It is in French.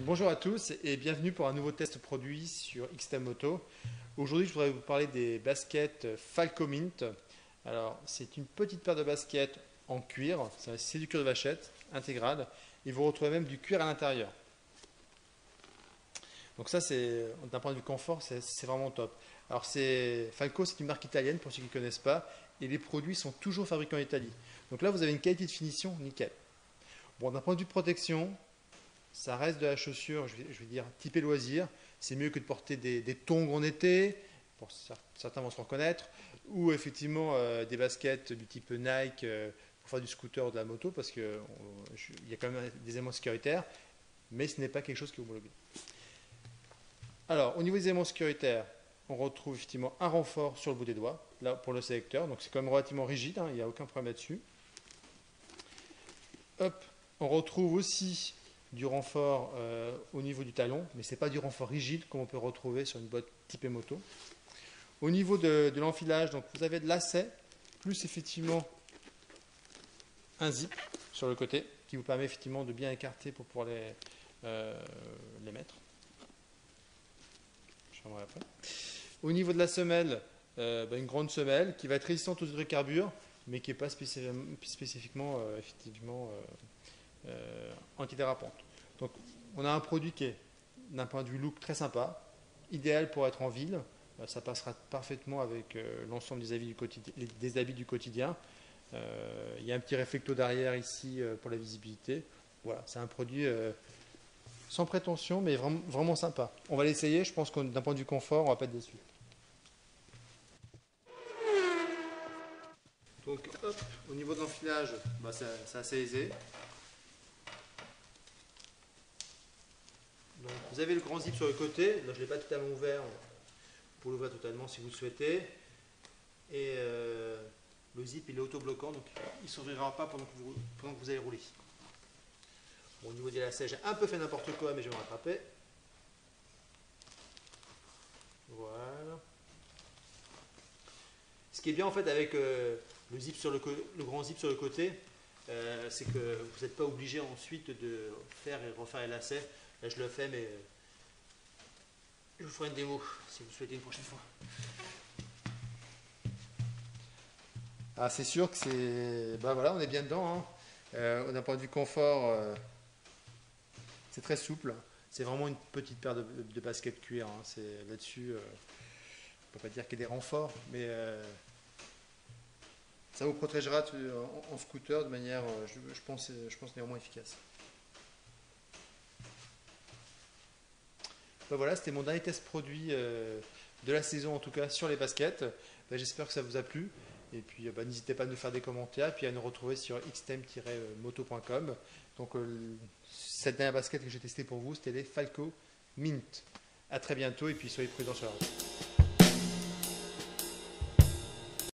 Bonjour à tous et bienvenue pour un nouveau test produit sur XTM Moto. Aujourd'hui, je voudrais vous parler des baskets Falco Mint. Alors, c'est une petite paire de baskets en cuir, c'est du cuir de vachette intégral et vous retrouvez même du cuir à l'intérieur. Donc ça, c'est d'un point de vue confort, c'est vraiment top. Alors, Falco, c'est une marque italienne pour ceux qui ne connaissent pas et les produits sont toujours fabriqués en Italie. Donc là, vous avez une qualité de finition nickel. Bon, d'un point de vue de protection, ça reste de la chaussure, je vais dire, typée loisir. C'est mieux que de porter des tongs en été, pour certains vont se reconnaître, ou effectivement des baskets du type Nike pour faire du scooter ou de la moto, parce qu'il y a quand même des éléments sécuritaires, mais ce n'est pas quelque chose qui est homologué. Alors, au niveau des éléments sécuritaires, on retrouve effectivement un renfort sur le bout des doigts, là pour le sélecteur, donc c'est quand même relativement rigide, hein, il n'y a aucun problème là-dessus. Hop, on retrouve aussi du renfort au niveau du talon, mais ce n'est pas du renfort rigide comme on peut retrouver sur une botte type moto. Au niveau de l'enfilage, donc vous avez de lacet, plus effectivement un zip sur le côté, qui vous permet effectivement de bien écarter pour pouvoir les mettre. Je fermerai après. Au niveau de la semelle, une grande semelle qui va être résistante aux hydrocarbures, mais qui n'est pas spécifiquement effectivement antidérapante. Donc on a un produit qui est d'un point de vue look très sympa, idéal pour être en ville, ça passera parfaitement avec l'ensemble des habits du quotidien. Il y a un petit réflecto derrière ici pour la visibilité. Voilà, c'est un produit sans prétention mais vraiment, vraiment sympa. On va l'essayer, je pense que d'un point de vue confort, on ne va pas être déçu. Donc hop, au niveau de l'enfilage, c'est assez aisé. Donc, vous avez le grand zip sur le côté, là je ne l'ai pas totalement ouvert, pour l'ouvrir totalement si vous le souhaitez. Et le zip il est auto-bloquant, donc il ne s'ouvrira pas pendant que vous allez rouler. Bon, au niveau des lacets, j'ai un peu fait n'importe quoi, mais je vais me rattraper. Voilà. Ce qui est bien en fait avec le grand zip sur le côté, c'est que vous n'êtes pas obligé ensuite de faire et refaire les lacets. Là je le fais, mais je vous ferai une démo si vous souhaitez une prochaine fois. Ah, c'est sûr que c'est. Bah voilà, on est bien dedans. Hein. D'un point de vue confort, c'est très souple. C'est vraiment une petite paire de baskets cuir. Hein. Là-dessus, on ne peut pas dire qu'il y a des renforts, mais ça vous protégera en scooter de manière, je pense néanmoins efficace. Ben voilà, c'était mon dernier test produit de la saison, en tout cas sur les baskets. Ben, j'espère que ça vous a plu. Et puis n'hésitez pas à nous faire des commentaires et puis à nous retrouver sur xtem-moto.com. Donc cette dernière basket que j'ai testée pour vous, c'était les Falco Mint. A très bientôt et puis soyez prudents sur la route.